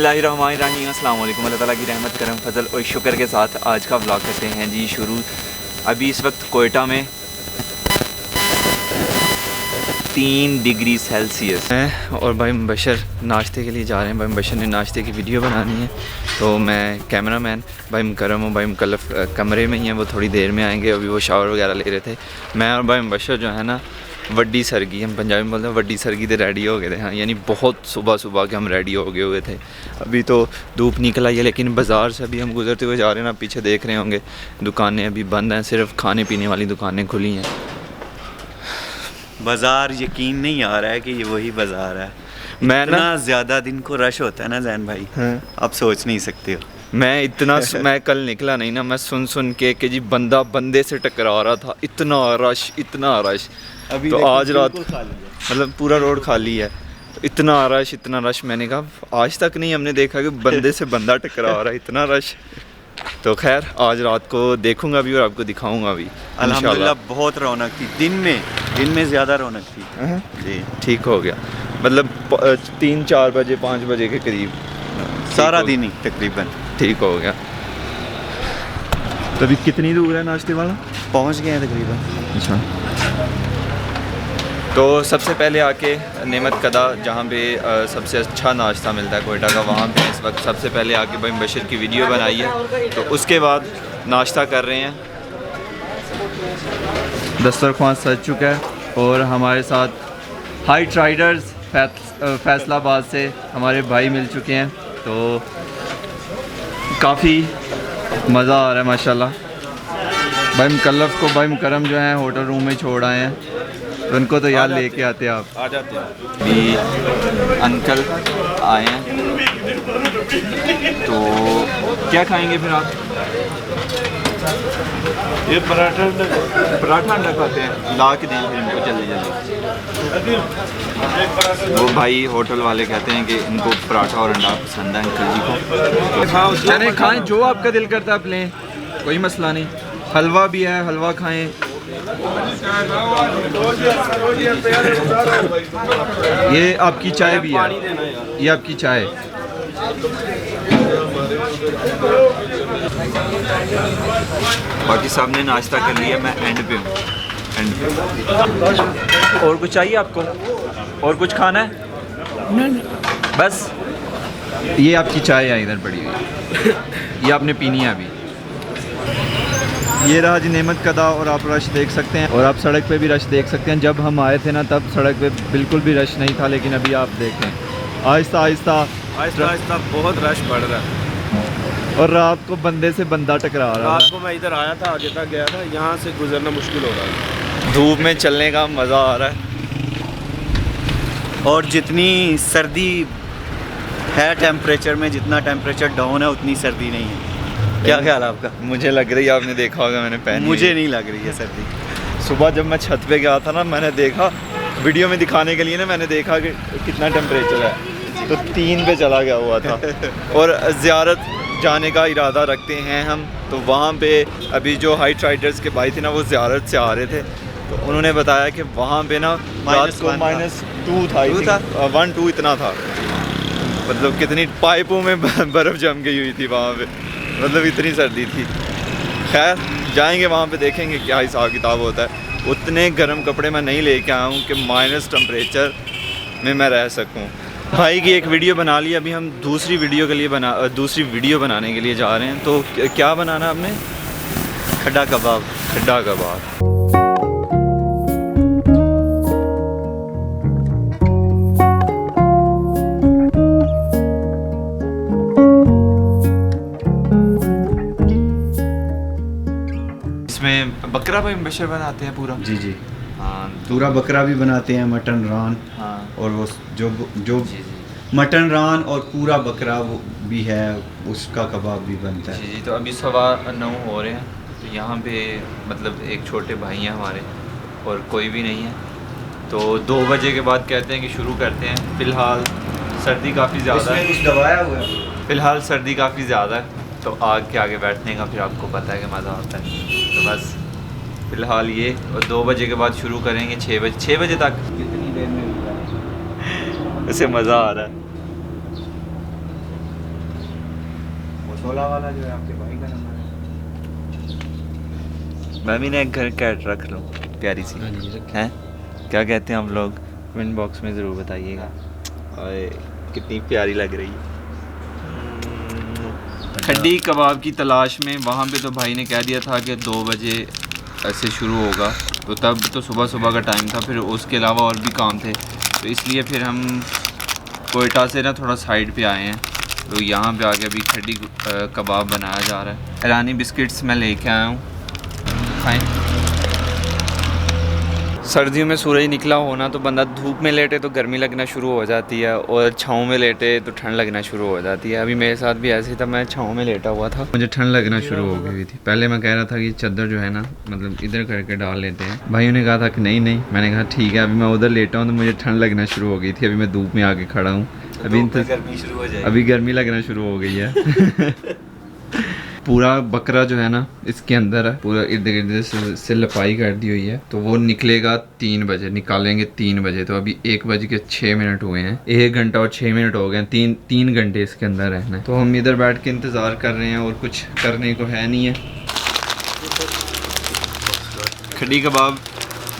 बिस्मिल्लाहिर्रहमानिर्रहीम। अस्सलाम वालेकुम। अल्लाह ताला की रहमत करम फजल और शुक्र के साथ आज का व्लॉग करते हैं जी शुरू। अभी इस वक्त कोयटा में 3 डिग्री सेल्सियस है और भाई मुबशर नाश्ते के लिए जा रहे हैं। भाई मुबशर ने नाश्ते की वीडियो बनानी है तो मैं कैमरामैन भाई मुकरम और भाई मुकल्लफ कमरे में ही हैं। वो थोड़ी देर में आएंगे। अभी वो शावर वगैरह ले रहे थे। मैं और भाई मुबशर जो है ना वड्डी सरगी, हम पंजाबी में बोलते हैं वड्डी सरगी से रेडी हो गए थे। हाँ, यानी बहुत सुबह के हम रेडी हो गए हुए थे। अभी तो धूप निकल आई है लेकिन बाज़ार से अभी हम गुजरते हुए जा रहे हैं ना। पीछे देख रहे होंगे दुकानें अभी बंद हैं, सिर्फ खाने पीने वाली दुकानें खुली हैं। बाज़ार यकीन नहीं आ रहा है कि ये वही बाज़ार है। मैं ना ज़्यादा दिन को रश होता है ना जैन भाई। हाँ। आप सोच नहीं सकते हो। मैं कल निकला नहीं ना, मैं सुन के कि जी बंदा बंदे से टकरा रहा था। इतना रश अभी तो आज रात मतलब पूरा रोड खाली है। तो इतना रश मैंने कहा आज तक नहीं हमने देखा कि बंदे से बंदा टकरा रहा है, इतना रश। तो खैर आज रात को देखूंगा भी और आपको दिखाऊंगा भी। अल्हम्दुलिल्लाह बहुत रौनक थी दिन में ज़्यादा रौनक थी जी। ठीक हो गया, मतलब 3-4 बजे 5 बजे के करीब सारा दिन ही तकरीबन ठीक हो गया। तो अभी कितनी दूर है नाश्ते वाला? पहुंच गए हैं तकरीबन। अच्छा, तो सबसे पहले आके नेमत कदा जहाँ पे सबसे अच्छा नाश्ता मिलता है कोयटा का, वहाँ पे इस वक्त सबसे पहले आके भाई मुबशर की वीडियो बनाई है। तो उसके बाद नाश्ता कर रहे हैं। दस्तरख्वान सज चुका है और हमारे साथ हाइट राइडर्स फैसलाबाद से हमारे भाई मिल चुके हैं। तो काफ़ी मज़ा आ रहा है माशाल्लाह। भाई मुकल्लफ को भाई मुकरम जो है होटल रूम में छोड़ आए हैं, तो उनको तो यार लेके आते हैं। आप आ जाते हैं। अभी अंकल आए हैं तो क्या खाएंगे फिर आप? ये पराठा अंडा खाते हैं, ला के दें फिर इनको जल्दी। वो भाई होटल वाले कहते हैं कि इनको पराठा और अंडा पसंद है अंकल जी को। चने खाएं, जो आपका दिल करता है आप लें, कोई मसला नहीं। हलवा भी है, हलवा खाएं। ये आपकी चाय भी है, ये आपकी चाय। बाकी साहब ने नाश्ता कर लिया, मैं एंड पे हूँ। और कुछ चाहिए आपको? और कुछ खाना है? नहीं बस ये आपकी चाय है इधर पड़ी हुई, ये आपने पीनी है अभी। ये रहा जी नेमत कदा और आप रश देख सकते हैं और आप सड़क पे भी रश देख सकते हैं। जब हम आए थे ना तब सड़क पे बिल्कुल भी रश नहीं था, लेकिन अभी आप देखें आहिस्ता आहिस्ता बहुत रश बढ़ रहा है। और रात को बंदे से बंदा टकरा रहा है। रात को मैं इधर आया था, आगे तक गया था, यहाँ से गुजरना मुश्किल हो रहा है। धूप में चलने का मज़ा आ रहा है। और जितनी सर्दी है टेम्परेचर में, जितना टेम्परेचर डाउन है उतनी सर्दी नहीं है। क्या ख्याल है आपका? मुझे लग रही है, आपने देखा होगा मैंने पहनी। मुझे नहीं लग रही है सर्दी। सुबह जब मैं छत पे गया था ना, मैंने देखा वीडियो में दिखाने के लिए ना, मैंने देखा कि कितना टेम्परेचर है तो 3 पे चला गया हुआ था। और ज़ियारत जाने का इरादा रखते हैं हम, तो वहाँ पे अभी जो हाइट राइडर्स के भाई थे ना वो ज़ियारत से आ रहे थे, तो उन्होंने बताया कि वहाँ पे ना रात को -2 था, 1-2 इतना था। मतलब कितनी पाइपों में बर्फ़ जम गई हुई थी वहाँ पे, मतलब इतनी सर्दी थी। खैर जाएंगे वहाँ पे, देखेंगे क्या हिसाब किताब होता है। उतने गर्म कपड़े मैं नहीं लेके आया हूँ कि माइनस टेम्परेचर में मैं रह सकूँ। भाई की एक वीडियो बना ली, अभी हम दूसरी वीडियो बनाने के लिए जा रहे हैं। तो क्या बनाना है आपने? खड्डा कबाब। इसमें बकरा भाई मुबशर बनाते हैं पूरा? जी हाँ, पूरा बकरा भी बनाते हैं, मटन रान। हाँ, और वो जो मटन रान और पूरा बकरा वो भी है, उसका कबाब भी बनता है। जी। तो अभी 9:15 हो रहे हैं। तो यहाँ पे मतलब एक छोटे भाई हैं हमारे और कोई भी नहीं है, तो 2 बजे के बाद कहते हैं कि शुरू करते हैं। फ़िलहाल सर्दी काफ़ी ज़्यादा है, कुछ दबाया हुआ है। फ़िलहाल सर्दी काफ़ी ज़्यादा है, तो आग के आगे बैठने का फिर आपको पता है कि मज़ा आता है। तो बस फ़िलहाल ये, और 2 बजे के बाद शुरू करेंगे 6 बजे तक। कितनी देर में उसे मज़ा आ रहा है। 16 वाला जो है आपके भाई का नंबर है। मैं भी ना एक घर कैट रख लूँ प्यारी सी हैं, क्या कहते हैं हम लोग, कमेंट बॉक्स में ज़रूर बताइएगा। और कितनी प्यारी लग रही है। खड्डी कबाब की तलाश में वहाँ पे तो भाई ने कह दिया था कि 2 बजे ऐसे शुरू होगा, तो तब तो सुबह सुबह का टाइम था, फिर उसके अलावा और भी काम थे, तो इसलिए फिर हम कोयटा से ना थोड़ा साइड पे आए हैं। तो यहाँ पे आके अभी खड्डी कबाब बनाया जा रहा है। ईरानी बिस्किट्स मैं लेके आया हूँ, खाएँ। सर्दियों में सूरज निकला होना तो बंदा धूप में लेटे तो गर्मी लगना शुरू हो जाती है, और छाँव में लेटे तो ठंड लगना शुरू हो जाती है। अभी मेरे साथ भी ऐसे ही था, मैं छाँव में लेटा हुआ था, मुझे ठंड लगना शुरू हो गई थी। पहले मैं कह रहा था कि चादर जो है ना मतलब इधर करके डाल लेते हैं, भाइयों ने कहा था कि नहीं नहीं, मैंने कहा ठीक है। अभी मैं उधर लेटा हूँ तो मुझे ठंड लगना शुरू हो गई थी। अभी मैं धूप में आके खड़ा हूँ, अभी गर्मी शुरू हो जाएगी, अभी गर्मी लगना शुरू हो गई है। पूरा बकरा जो है ना इसके अंदर है, पूरा इर्द गिर्द से लपाई कर दी हुई है, तो वो निकलेगा 3 बजे, निकालेंगे 3 बजे। तो अभी 1:06 हुए हैं, 1 घंटा और 6 मिनट हो गए, 3 घंटे इसके अंदर रहना है। तो हम इधर बैठ के इंतज़ार कर रहे हैं, और कुछ करने को है नहीं है। खड्डी कबाब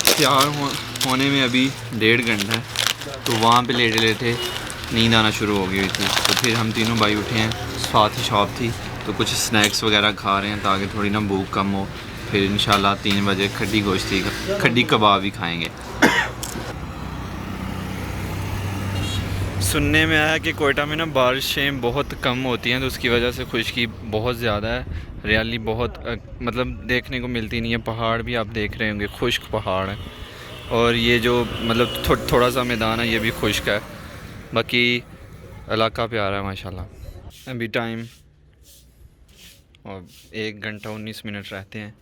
तैयार होने में अभी 1.5 घंटा है, तो वहाँ पे लेटे लेटे नींद आना शुरू हो गई थी। तो फिर हम तीनों भाई उठे हैं, साथ ही शॉप थी, तो कुछ स्नैक्स वगैरह खा रहे हैं ताकि थोड़ी ना भूख कम हो। फिर इंशाल्लाह 3 बजे खड्डी गोश्ती खड्डी कबाब ही खाएंगे। सुनने में आया कि कोयटा में ना बारिशें बहुत कम होती हैं, तो उसकी वजह से खुशकी बहुत ज़्यादा है। हरियाली बहुत मतलब देखने को मिलती नहीं है। पहाड़ भी आप देख रहे होंगे, खुश्क पहाड़ है, और ये जो मतलब थोड़ा सा मैदान है ये भी खुश्क है। बाकी इलाका प्यारा है माशाल्लाह। अभी टाइम और 1 घंटा 19 मिनट रहते हैं।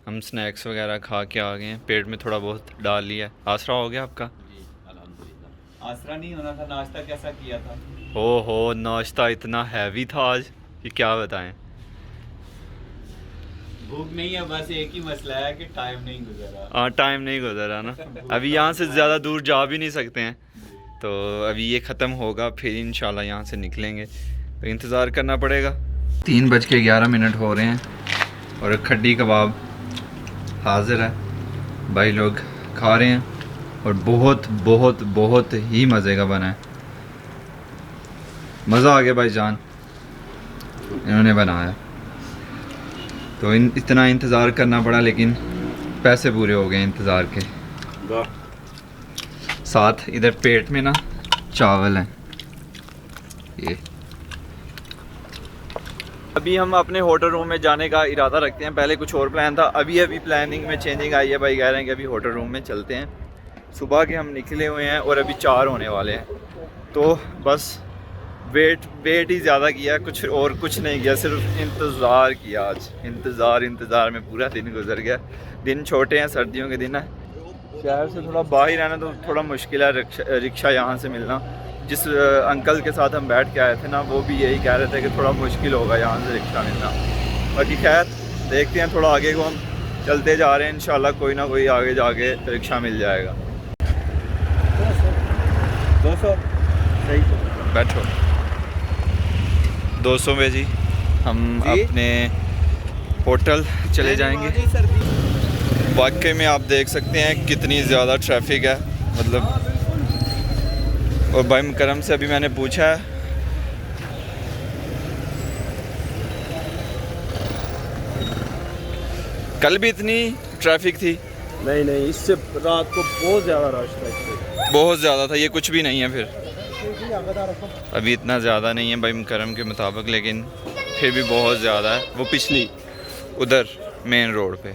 हम स्नैक्स वगैरह खा के आ गए हैं, पेट में थोड़ा बहुत डाल लिया है। आसरा हो गया आपका? आसरा नहीं होना था, नाश्ता कैसा किया था? हो नाश्ता इतना हैवी था आज कि क्या बताएं। भूख नहीं है, बस एक ही मसला है कि टाइम नहीं गुजरा। हाँ टाइम नहीं गुजरा ना। अभी यहाँ से ज़्यादा दूर जा भी नहीं सकते हैं, तो अभी ये ख़त्म होगा फिर इंशाल्लाह यहाँ से निकलेंगे, तो इंतज़ार करना पड़ेगा। 3:11 हो रहे हैं और खड्डी कबाब हाजिर है, भाई लोग खा रहे हैं, और बहुत बहुत बहुत ही मज़े का बना है। मज़ा आ गया भाई जान, इन्होंने बनाया। तो इतना इंतज़ार करना पड़ा, लेकिन पैसे पूरे हो गए इंतज़ार के। साथ इधर पेट में ना चावल हैं ये। अभी हम अपने होटल रूम में जाने का इरादा रखते हैं। पहले कुछ और प्लान था, अभी प्लानिंग में चेंजिंग आई है। भाई कह रहे हैं कि अभी होटल रूम में चलते हैं। सुबह के हम निकले हुए हैं और अभी 4 होने वाले हैं, तो बस वेट ही ज़्यादा किया, कुछ और कुछ नहीं किया, सिर्फ इंतज़ार किया। आज इंतज़ार में पूरा दिन गुजर गया। दिन छोटे हैं, सर्दियों के दिन है। शहर से थोड़ा बाहर रहना तो थोड़ा मुश्किल है, रिक्शा यहाँ से मिलना। जिस अंकल के साथ हम बैठ के आए थे ना, वो भी यही कह रहे थे कि थोड़ा मुश्किल होगा यहाँ से रिक्शा मिलना। बाकी खैर देखते हैं, थोड़ा आगे को हम चलते जा रहे हैं, इंशाल्लाह कोई ना कोई आगे जाके रिक्शा मिल जाएगा। 200 सही, बैठो 200 में जी हम अपने होटल चले जाएंगे। वाकई में आप देख सकते हैं कितनी ज़्यादा ट्रैफिक है, मतलब। और भाई मुकरम से अभी मैंने पूछा है, कल भी इतनी ट्रैफिक थी? नहीं, इससे रात को बहुत ज़्यादा रश था। बहुत ज़्यादा था, ये कुछ भी नहीं है फिर। अभी इतना ज़्यादा नहीं है भाई मुकरम के मुताबिक, लेकिन फिर भी बहुत ज़्यादा है। वो पिछली उधर मेन रोड पे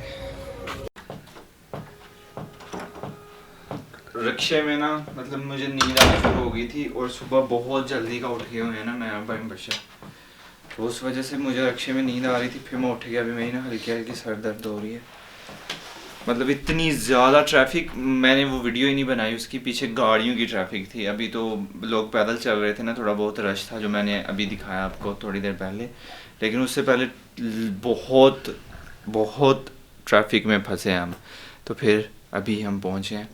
रिक्शे में ना, मतलब मुझे नींद आनी शुरू हो गई थी, और सुबह बहुत जल्दी का उठ गए हुए हैं ना मैं भाई बच्चा, तो उस वजह से मुझे रिक्शे में नींद आ रही थी। फिर मैं उठ गया। अभी मेरी ना हल्की हल्की सर दर्द हो रही है, मतलब इतनी ज़्यादा ट्रैफिक। मैंने वो वीडियो ही नहीं बनाई, उसके पीछे गाड़ियों की ट्रैफिक थी। अभी तो लोग पैदल चल रहे थे ना, थोड़ा बहुत रश था जो मैंने अभी दिखाया आपको थोड़ी देर पहले, लेकिन उससे पहले बहुत बहुत ट्रैफिक में फंसे हम। तो फिर अभी हम पहुँचे हैं।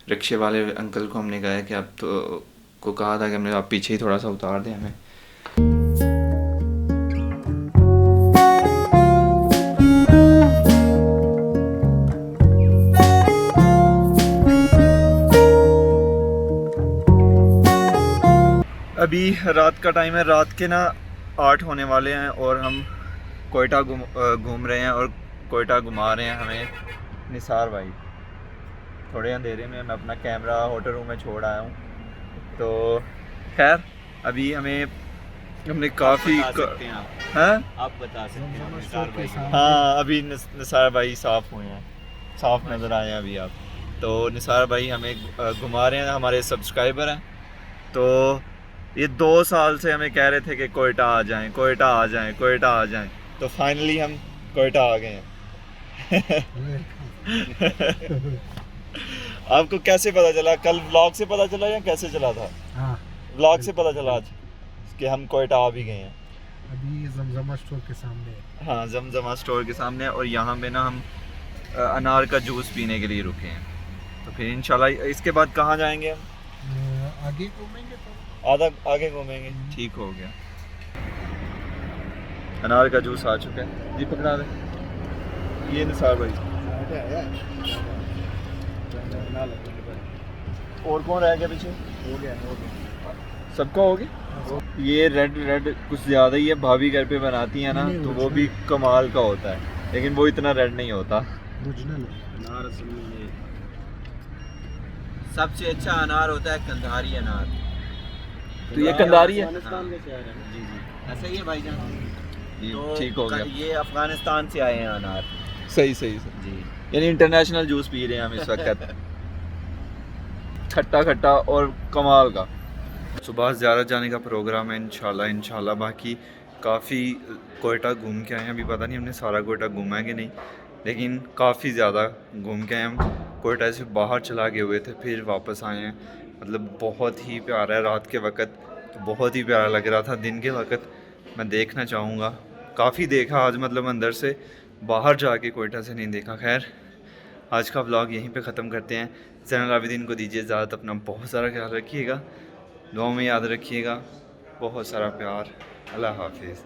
रिक्शे वाले अंकल को हमने कहा कि आप तो को कहा था कि हमने आप पीछे ही थोड़ा सा उतार दें हमें। अभी रात का टाइम है, रात के ना 8 होने वाले हैं और हम कोयटा घूम रहे हैं और कोयटा घुमा रहे हैं हमें निसार भाई। थोड़े अंधेरे में मैं अपना कैमरा होटल रूम में छोड़ आया हूँ। तो खैर अभी हमने काफ़ी हैं आप बता सकते हैं निसार भाई। हाँ अभी निसार भाई साफ़ हुए हैं, साफ़ नज़र आए हैं अभी आप। तो निसार भाई हमें घुमा रहे हैं, हमारे सब्सक्राइबर हैं। तो ये 2 साल से हमें कह रहे थे कि कोयटा आ जाएं, कोयटा आ जाएं, कोयटा आ जाएं। तो फाइनली हम कोयटा आ गए हैं। आपको कैसे पता चला? कल व्लॉग से पता चला या कैसे चला था? हाँ, व्लॉग से पता चला आज कि हम कोयटा आ भी गए हैं। अभी जमजमा स्टोर के सामने है। हाँ जमजमा स्टोर के सामने। और यहाँ पे ना हम अनार का जूस पीने के लिए रुके हैं। तो फिर इंशाल्लाह इसके बाद कहाँ जाएंगे हम? आगे घूमेंगे तो आधा आगे घूमेंगे। ठीक हो गया। अनार का जूस आ चुका है जी, पकड़ा दे। ये निसार भाई और कौन रह गया पीछे? हो गया सबका हो गया। ये रेड कुछ ज़्यादा ही है, भाभी घर पे बनाती है ना तो वो भी कमाल का होता है, लेकिन वो इतना रेड नहीं होता। ओरिजिनल अनार असल में ये सबसे अच्छा अनार होता है कंधारी अनार। तो ये कंधारी है। अफगानिस्तान का शहर है। जी जी ऐसा ही है भाईजान। ये तो ठीक हो गया। ये अफगानिस्तान से आए हैं अनार। सही सही जी यानी इंटरनेशनल जूस पी रहे हैं हम इस वक्त। खट्टा खट्टा और कमाल का। सुबह ज़ियारत जाने का प्रोग्राम है इंशाल्लाह। बाकी काफ़ी कोयटा घूम के आए हैं। अभी पता नहीं हमने सारा कोयटा घूमा है कि नहीं, लेकिन काफ़ी ज़्यादा घूम के आए हम। कोयटा से बाहर चला गए हुए थे, फिर वापस आए हैं। मतलब बहुत ही प्यारा है। रात के वक्त तो बहुत ही प्यारा लग रहा था। दिन के वक्त मैं देखना चाहूँगा। काफ़ी देखा आज, मतलब अंदर से, बाहर जाके कोयटा से नहीं देखा। खैर आज का व्लॉग यहीं पे ख़त्म करते हैं। ज़ैनुल आबिदीन को दीजिए इजाज़त। अपना बहुत सारा ख्याल रखिएगा, दुआओं में याद रखिएगा। बहुत सारा प्यार। अल्लाह हाफिज़।